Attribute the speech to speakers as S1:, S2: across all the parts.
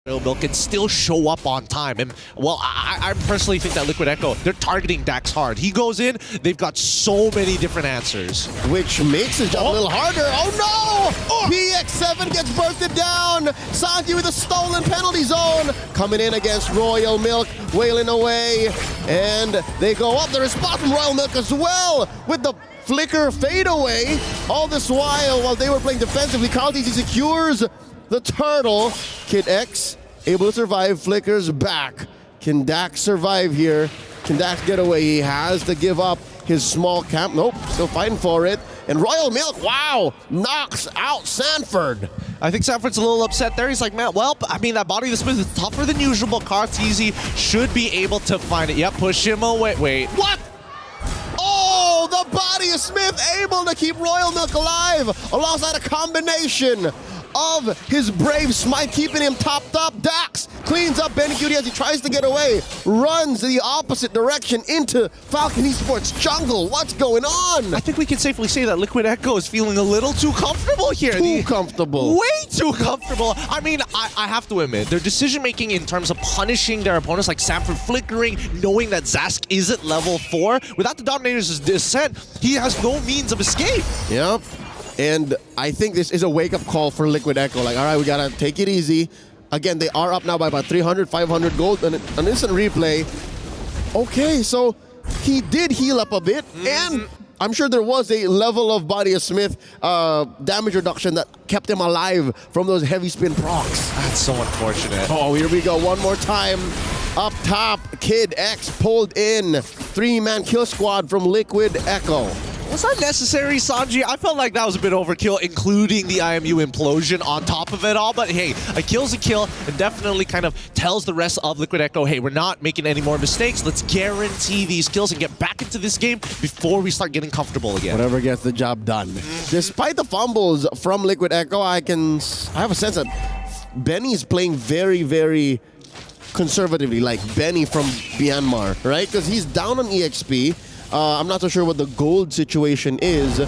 S1: Milk can still show up on time. And well, I personally think that Liquid Echo, they're targeting Dax hard. He goes in, they've got so many different answers.
S2: Which makes his job a little harder. Oh no! PX7 gets bursted down. Sanji with a stolen penalty zone. Coming in against Royal Milk, wailing away. And they go up. The response from Royal Milk as well with the flicker fadeaway. All this while they were playing defensively, Carl TC secures the turtle. Kid X able to survive, flickers back. Can Dax survive here? Can Dax get away? He has to give up his small camp. Nope, still fighting for it. And Royal Milk, wow, knocks out Sanford.
S1: I think Sanford's a little upset there. He's like, man, well, I mean, that body of the Smith is tougher than usual, but Kartizi should be able to find it. Yep, push him away. Wait.
S2: What? Oh, the body of Smith able to keep Royal Milk alive alongside a combination of his brave smite, keeping him topped up. Dax cleans up Benny Cutie as he tries to get away, runs the opposite direction into Falcon Esports jungle. What's going on?
S1: I think we can safely say that Liquid Echo is feeling a little too comfortable here.
S2: Too comfortable.
S1: Way too comfortable. I mean, I have to admit, their decision-making in terms of punishing their opponents, like Sanford flickering, knowing that Zask is at level 4, without the Dominator's descent, he has no means of escape.
S2: Yep. And I think this is a wake-up call for Liquid Echo. Like, all right, we gotta take it easy. Again, they are up now by about 300, 500 gold, and an instant replay. Okay, so he did heal up a bit, and I'm sure there was a level of Body of Smith damage reduction that kept him alive from those heavy spin procs.
S1: That's so unfortunate.
S2: Oh, here we go, one more time. Up top, Kid X pulled in. 3-man kill squad from Liquid Echo.
S1: Was that necessary, Sanji? I felt like that was a bit overkill, including the IMU implosion on top of it all. But hey, a kill's a kill, and definitely kind of tells the rest of Liquid Echo, hey, we're not making any more mistakes. Let's guarantee these kills and get back into this game before we start getting comfortable again.
S2: Whatever gets the job done. Despite the fumbles from Liquid Echo, I have a sense that Benny's playing very, very conservatively, like Benny from Myanmar, right? Because he's down on EXP. I'm not so sure what the gold situation is,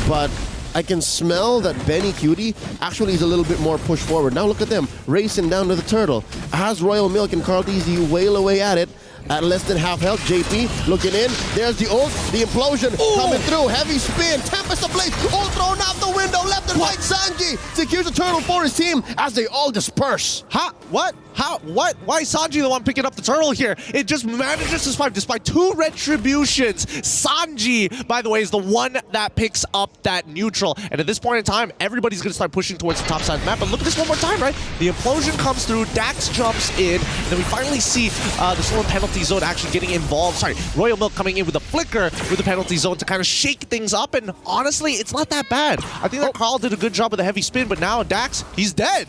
S2: but I can smell that Benny Cutie actually is a little bit more pushed forward. Now look at them, racing down to the turtle. As Royal Milk and Carl DZ wail away at it, at less than half health. JP looking in. There's the ult, the implosion coming through. Heavy spin, Tempest Ablaze, ult thrown out the window, left and right. Sanji secures a turtle for his team as they all disperse.
S1: What? How? What? Why is Sanji the one picking up the turtle here? It just manages to survive despite 2 retributions. Sanji, by the way, is the one that picks up that neutral. And at this point in time, everybody's going to start pushing towards the top side of the map. But look at this one more time, right? The implosion comes through, Dax jumps in, and then we finally see the stolen penalty zone actually getting involved. Sorry, Royal Milk coming in with a flicker with the penalty zone to kind of shake things up. And honestly, it's not that bad. I think that Carl did a good job with the heavy spin, but now Dax, he's dead.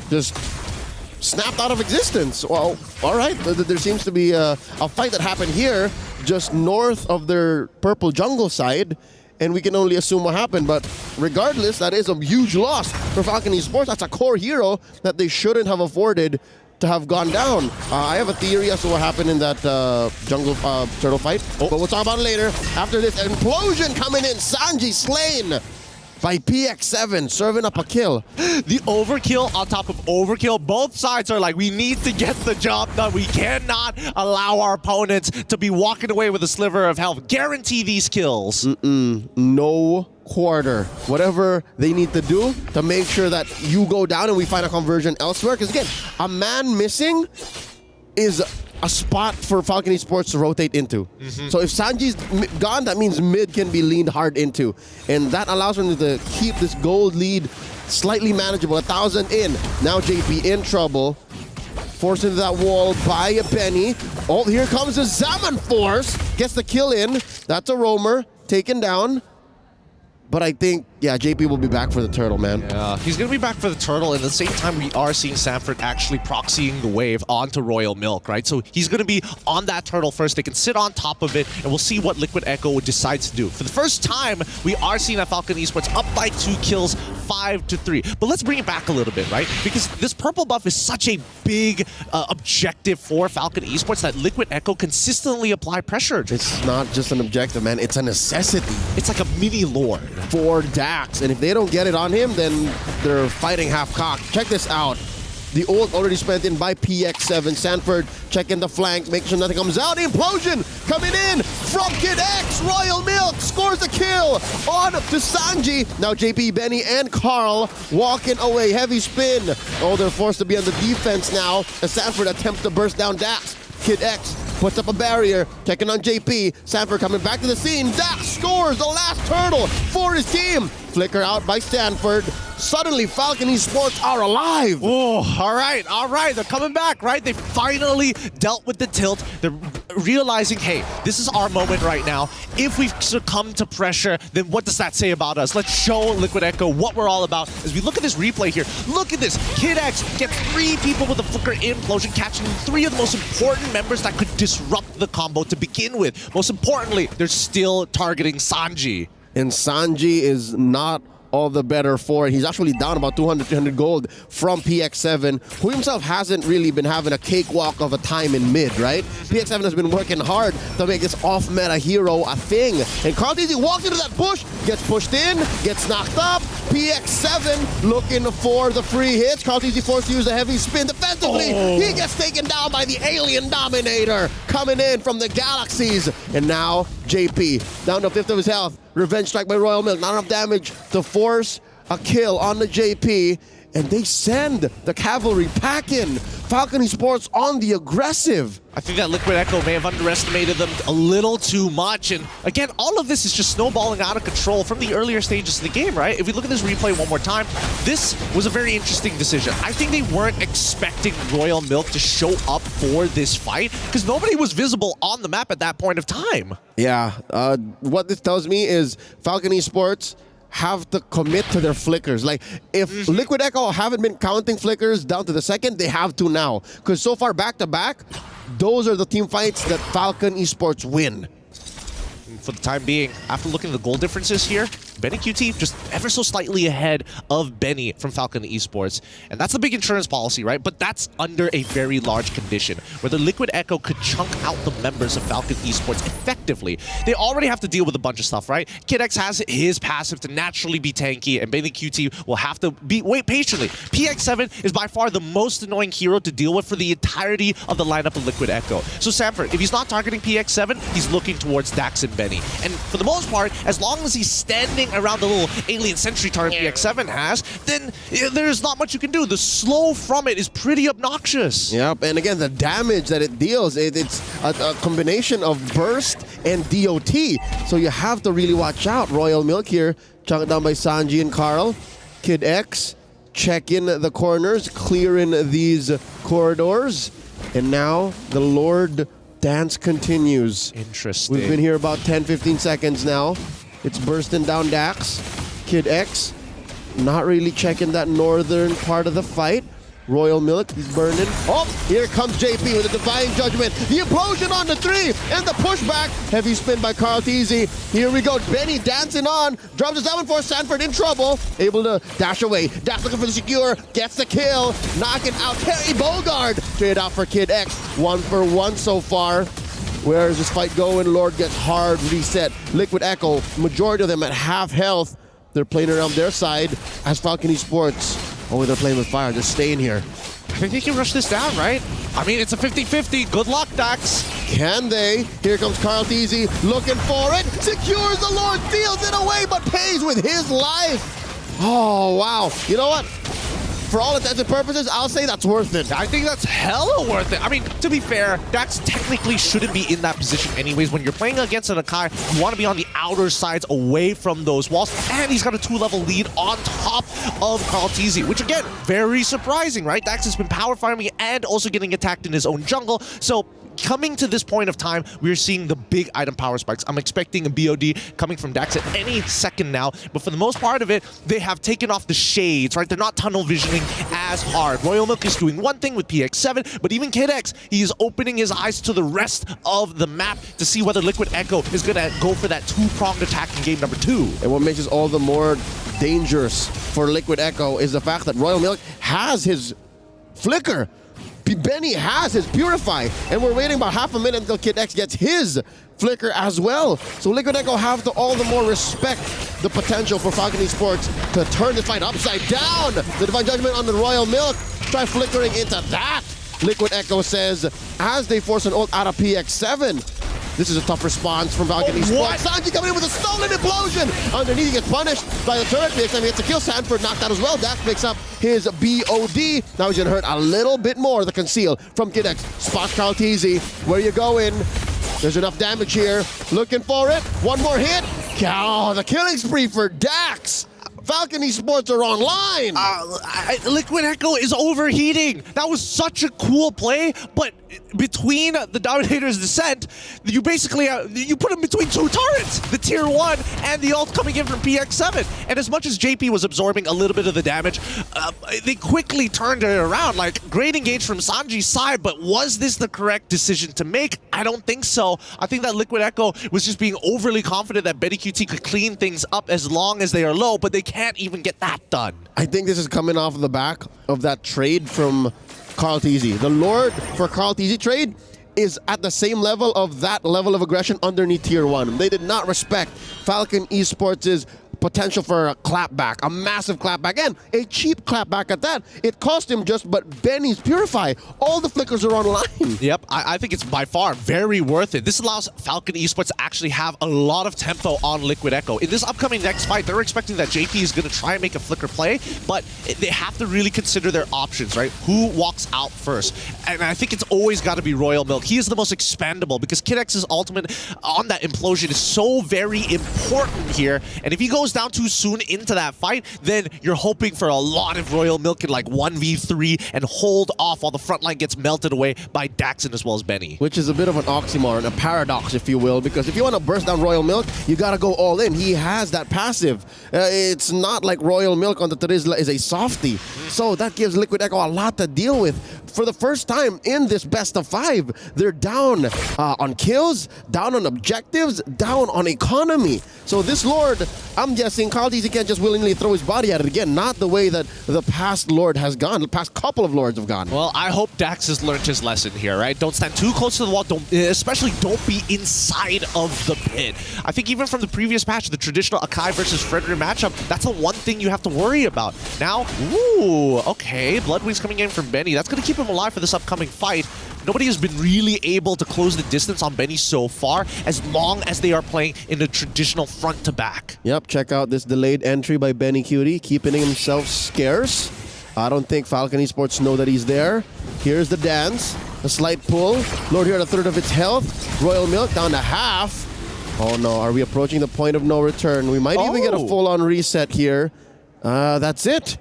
S2: Just snapped out of existence. Well, all right. There seems to be a fight that happened here just north of their purple jungle side, and we can only assume what happened. But regardless, that is a huge loss for Falcon Esports. That's a core hero that they shouldn't have afforded to have gone down. I have a theory as to what happened in that jungle turtle fight, but we'll talk about it later. After this implosion coming in, Sanji slain by PX7, serving up a kill.
S1: The overkill on top of overkill. Both sides are like, we need to get the job done. We cannot allow our opponents to be walking away with a sliver of health. Guarantee these kills.
S2: No quarter. Whatever they need to do to make sure that you go down and we find a conversion elsewhere. Because again, a man missing is a spot for Falcon Esports to rotate into. So if Sanji's gone, that means mid can be leaned hard into. And that allows them to keep this gold lead slightly manageable. 1,000 in. Now JP in trouble. Forced into that wall by a Benny. Oh, here comes the Zaman Force. Gets the kill in. That's a roamer. Taken down. But I think, yeah, JP will be back for the turtle, man.
S1: Yeah, he's going to be back for the turtle. And at the same time, we are seeing Sanford actually proxying the wave onto Royal Milk, right? So he's going to be on that turtle first. They can sit on top of it, and we'll see what Liquid Echo decides to do. For the first time, we are seeing that Falcon Esports up by 2 kills, 5-3. But let's bring it back a little bit, right? Because this purple buff is such a big objective for Falcon Esports that Liquid Echo consistently apply pressure.
S2: It's not just an objective, man. It's a necessity.
S1: It's like a mini lord
S2: for Dax, and if they don't get it on him, then they're fighting half-cocked. Check this out. The ult already spent in by PX7. Sanford checking the flank, making sure nothing comes out. Implosion coming in from Kid X. Royal Milk scores the kill on to Sanji. Now JP, Benny, and Carl walking away. Heavy spin. Oh, they're forced to be on the defense now as Sanford attempts to burst down Dax. Kid X puts up a barrier, checking on JP. Sanford coming back to the scene. Dax scores the last turtle for his team. Flicker out by Stanford. Suddenly, Falcon Esports are alive.
S1: Oh, all right. They're coming back, right? They finally dealt with the tilt. They're realizing, hey, this is our moment right now. If we succumb to pressure, then what does that say about us? Let's show Liquid Echo what we're all about. As we look at this replay here, look at this. Kid X gets 3 people with a flicker implosion, catching 3 of the most important members that could disrupt the combo to begin with. Most importantly, they're still targeting Sanji.
S2: And Sanji is not all the better for it. He's actually down about 200, 300 gold from PX7, who himself hasn't really been having a cakewalk of a time in mid, right? PX7 has been working hard to make this off-meta hero a thing. And Carl Tizzy walks into that bush, gets pushed in, gets knocked up. PX7 looking for the free hits. Carl Tizzy forced to use a heavy spin defensively.
S1: Oh.
S2: He gets taken down by the alien dominator coming in from the galaxies. And now JP down to 5th of his health. Revenge strike by Royal Milk. Not enough damage to force a kill on the JP. And they send the cavalry packing. Falcon Esports on the aggressive.
S1: I think that Liquid Echo may have underestimated them a little too much. And again, all of this is just snowballing out of control from the earlier stages of the game, right? If we look at this replay one more time, this was a very interesting decision. I think they weren't expecting Royal Milk to show up for this fight because nobody was visible on the map at that point of time.
S2: Yeah, what this tells me is Falcon Esports have to commit to their flickers. Like, if Liquid Echo haven't been counting flickers down to the second, they have to now. Because so far, back-to-back, those are the team fights that Falcon Esports win.
S1: For the time being, after looking at the goal differences here, Benny QT just ever so slightly ahead of Benny from Falcon Esports. And that's the big insurance policy, right? But that's under a very large condition, where the Liquid Echo could chunk out the members of Falcon Esports effectively. They already have to deal with a bunch of stuff, right? Kid X has his passive to naturally be tanky, and Benny QT will have to wait patiently. PX7 is by far the most annoying hero to deal with for the entirety of the lineup of Liquid Echo. So Sanford, if he's not targeting PX7, he's looking towards Dax and Benny. And for the most part, as long as he's standing around the little alien sentry turret PX7 has, then there's not much you can do. The slow from it is pretty obnoxious.
S2: Yep, and again, the damage that it deals, it's a combination of burst and DOT. So you have to really watch out. Royal Milk here, chunked down by Sanji and Carl. Kid X, check in the corners, clearing these corridors. And now the Lord dance continues.
S1: Interesting.
S2: We've been here about 10-15 seconds now. It's bursting down Dax. Kid X not really checking that northern part of the fight. Royal Milk, he's burning. Oh, here comes JP with a Divine Judgment. The implosion on the 3 and the pushback. Heavy spin by Carl Tizzy. Here we go. Benny dancing on. Drops his 7 for Sanford in trouble. Able to dash away. Dash looking for the secure. Gets the kill. Knocking out Terry Bogard. Straight out for Kid X. 1 for 1 so far. Where is this fight going? Lord gets hard reset. Liquid Echo, majority of them at half health. They're playing around their side as Falcon Esports. Oh, they're playing with fire. They're staying here.
S1: I think they can rush this down, right? I mean, it's a 50-50. Good luck, Dax.
S2: Can they? Here comes Carl Tizzy looking for it. Secures the Lord, steals it away, but pays with his life. Oh, wow. You know what? For all intents and purposes, I'll say that's worth it.
S1: I think that's hella worth it. I mean, to be fair, Dax technically shouldn't be in that position anyways. When you're playing against an Akai, you want to be on the outer sides away from those walls. And he's got a 2-level lead on top of Carl Tizzy, which again, very surprising, right? Dax has been power farming and also getting attacked in his own jungle. So coming to this point of time, we're seeing the big item power spikes. I'm expecting a BOD coming from Dax at any second now, but for the most part of it, they have taken off the shades, right? They're not tunnel visioning as hard. Royal Milk is doing one thing with PX7, but even Kid X, he's opening his eyes to the rest of the map to see whether Liquid Echo is going to go for that 2-pronged attack in game number 2.
S2: And what makes this all the more dangerous for Liquid Echo is the fact that Royal Milk has his flicker. Benny has his Purify, and we're waiting about half a minute until Kid X gets his flicker as well. So Liquid Echo have to all the more respect the potential for Falcon Esports to turn this fight upside down. The Divine Judgment on the Royal Milk. Try flickering into that. Liquid Echo says, as they force an ult out of PX7. This is a tough response from Falcon Esports. Sanji coming in with a stolen implosion. Underneath, he gets punished by the turret. PX7 gets a kill. Sanford knocked out as well. Dax picks up his BOD. Now he's gonna hurt a little bit more. The conceal from Kid X. Spot Kaltizi. Where you going? There's enough damage here. Looking for it. One more hit. Oh, the killing spree for Dax. Falcon Esports are online.
S1: Liquid Echo is overheating. That was such a cool play, but between the Dominator's Descent, you basically you put him between two turrets, the tier 1 and the ult coming in from PX7. And as much as JP was absorbing a little bit of the damage, they quickly turned it around. Like, great engage from Sanji's side, but was this the correct decision to make? I don't think so. I think that Liquid Echo was just being overly confident that Betty QT could clean things up as long as they are low, but they can't even get that done.
S2: I think this is coming off the back of that trade from Carl Teasy. The Lord for Carl Teasy trade is at the same level of that level of aggression underneath tier 1. They did not respect Falcon Esports' potential for a clapback, a massive clapback, and a cheap clapback at that. It cost him just but Benny's Purify. All the flickers are online.
S1: Yep, I think it's by far very worth it. This allows Falcon Esports to actually have a lot of tempo on Liquid Echo. In this upcoming next fight, they're expecting that JP is going to try and make a flicker play, but they have to really consider their options, right? Who walks out first? And I think it's always got to be Royal Milk. He is the most expendable because Kid X's ultimate on that implosion is so very important here. And if he goes down too soon into that fight, then you're hoping for a lot of Royal Milk in like 1v3 and hold off while the front line gets melted away by Daxon as well as Benny.
S2: Which is a bit of an oxymoron, a paradox, if you will, because if you want to burst down Royal Milk, you got to go all in. He has that passive. It's not like Royal Milk on the Terizla is a softie. So that gives Liquid Echo a lot to deal with. For the first time in this best of 5, they're down on kills, down on objectives, down on economy. So this Lord, I'm guessing Carl Teasy can't just willingly throw his body at it again. Not the way that the past Lord has gone, the past couple of Lords have gone.
S1: Well, I hope Dax has learned his lesson here, right? Don't stand too close to the wall. Especially don't be inside of the pit. I think even from the previous patch, the traditional Akai versus Frederick matchup, that's the one thing you have to worry about. Now, ooh, okay, Bloodwings coming in from Benny. That's going to keep him alive for this upcoming fight. Nobody has been really able to close the distance on Benny so far, as long as they are playing in a traditional front to back.
S2: Yep, check out this delayed entry by Benny Cutie, keeping himself scarce. I don't think Falcon Esports know that he's there. Here's the dance, a slight pull. Lord here at a third of its health. Royal Milk down to half. Oh no, are we approaching the point of no return? We might even get a full-on reset here. That's it.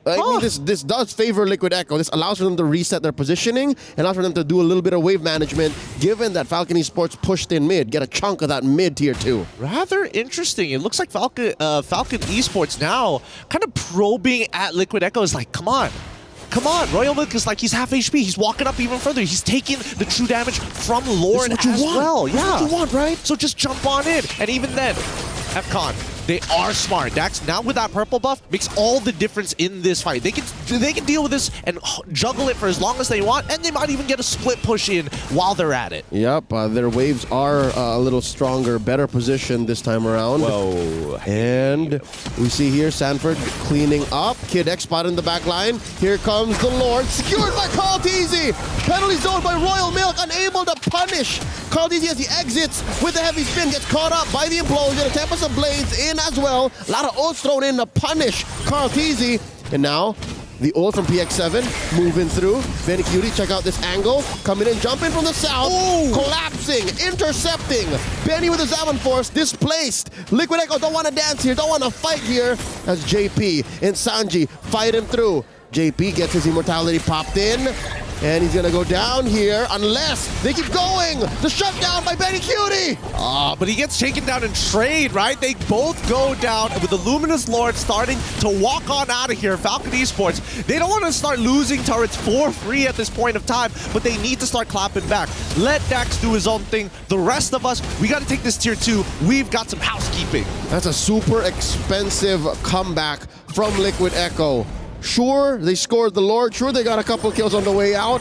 S2: I mean, this does favor Liquid Echo. This allows for them to reset their positioning, and allows for them to do a little bit of wave management, given that Falcon Esports pushed in mid, get a chunk of that mid tier 2.
S1: Rather interesting. It looks like Falcon Esports now kind of probing at Liquid Echo is like, come on. Come on, Royal Milk is like, he's half HP. He's walking up even further. He's taking the true damage from Lord as well.
S2: Yeah. That's what you want, right?
S1: So just jump on in. And even then, FCon, they are smart. Dax, now with that purple buff, makes all the difference in this fight. They can deal with this and juggle it for as long as they want, and they might even get a split push in while they're at it.
S2: Yep, their waves are a little stronger, better positioned this time around.
S1: Whoa.
S2: And we see here Sanford cleaning up. Kid X spot in the back line. Here comes the Lord, secured by Carl Teasy. Penalty zone by Royal Milk, unable to punish Carl Teasy as he exits with the heavy spin, gets caught up by the implosion. A Tempest of Blades in as well. A lot of ults thrown in to punish Carl Teasy. And now, the ult from PX7 moving through. Benny Cutie, check out this angle. Coming in, jumping from the south. Ooh. Collapsing, intercepting. Benny with his Zaman Force, displaced. Liquid Echo don't want to dance here, don't want to fight here. As JP and Sanji fight him through. JP gets his immortality popped in. And he's gonna go down here unless they keep going. The shutdown by Benny Cutie.
S1: But he gets taken down in trade, right? They both go down with the Luminous Lord starting to walk on out of here. Falcon Esports, they don't want to start losing turrets for free at this point of time, but they need to start clapping back. Let Dax do his own thing. The rest of us, we got to take this tier 2. We've got some housekeeping.
S2: That's a super expensive comeback from Liquid Echo. Sure, they scored the Lord. Sure, they got a couple kills on the way out.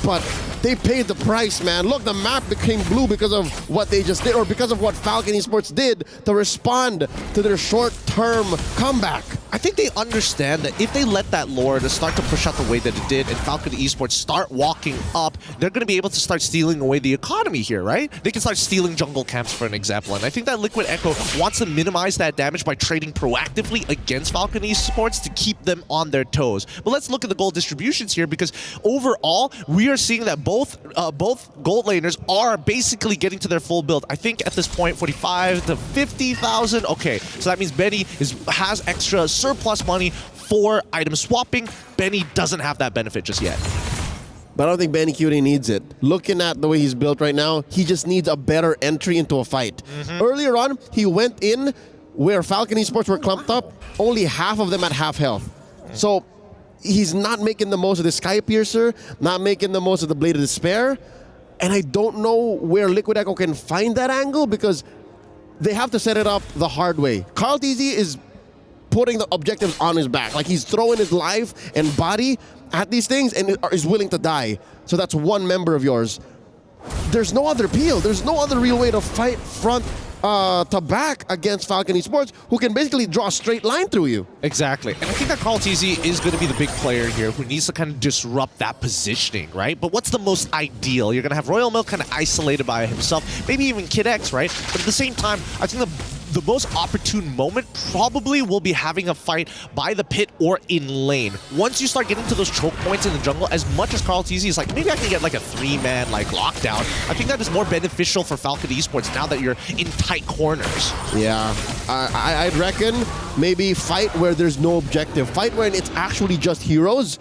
S2: But they paid the price, man. Look, the map became blue because of what they just did, or because of what Falcon Esports did to respond to their short-term comeback.
S1: I think they understand that if they let that lore to start to push out the way that it did and Falcon Esports start walking up, they're going to be able to start stealing away the economy here, right? They can start stealing jungle camps, for an example. And I think that Liquid Echo wants to minimize that damage by trading proactively against Falcon Esports to keep them on their toes. But let's look at the gold distributions here, because overall, we are seeing that both gold laners are basically getting to their full build. I think at this point, 45 to 50,000. Okay, so that means Benny has extra surplus money for item swapping. Benny doesn't have that benefit just yet.
S2: But I don't think Benny Cutie needs it. Looking at the way he's built right now, he just needs a better entry into a fight. Earlier on, he went in where Falcon Esports were clumped up, only half of them at half health. So he's not making the most of the Sky Piercer, not making the most of the Blade of Despair. And I don't know where Liquid Echo can find that angle, because they have to set it up the hard way. Carl TZ is putting the objectives on his back. Like, he's throwing his life and body at these things and is willing to die. So that's one member of yours. There's no other peel. There's no other real way to fight front to back against Falcon Esports, who can basically draw a straight line through you.
S1: Exactly. And I think that Carl TZ is going to be the big player here who needs to kind of disrupt that positioning, right? But what's the most ideal? You're going to have Royal Milk kind of isolated by himself, maybe even Kid X, right? But at the same time, I think the most opportune moment probably will be having a fight by the pit or in lane. Once you start getting to those choke points in the jungle, as much as Carl TZ is like, maybe I can get like a 3-man like lockdown, I think that is more beneficial for Falcon Esports now that you're in tight corners.
S2: Yeah, I'd reckon maybe fight where there's no objective. Fight when it's actually just heroes.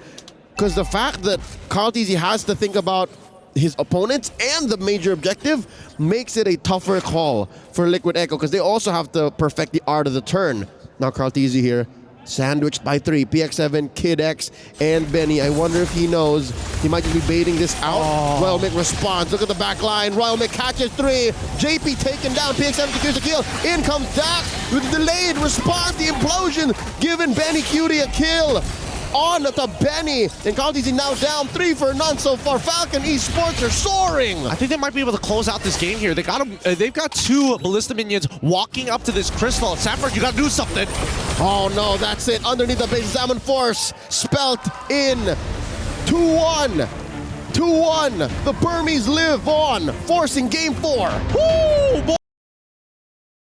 S2: Because the fact that Carl TZ has to think about his opponents and the major objective makes it a tougher call for Liquid Echo, because they also have to perfect the art of the turn. Now Carl TZ here, sandwiched by 3, PX7, Kid X, and Benny. I wonder if he knows he might just be baiting this out. Royal Mick responds. Look at the back line. Royal Mick catches 3. JP taken down. PX7 secures the kill. In comes Dax with the delayed response. The implosion giving Benny Cutie a kill. On to Benny, and Carl TZ now down 3 for none so far. Falcon Esports are soaring.
S1: I think they might be able to close out this game here. They've got 2 Ballista minions walking up to this crystal. Sanford, you gotta do something.
S2: Oh no, that's it. Underneath the base, Salmon Force spelt in. 2-1. 2-1. The Burmese live on, forcing game 4.
S1: Woo, boy!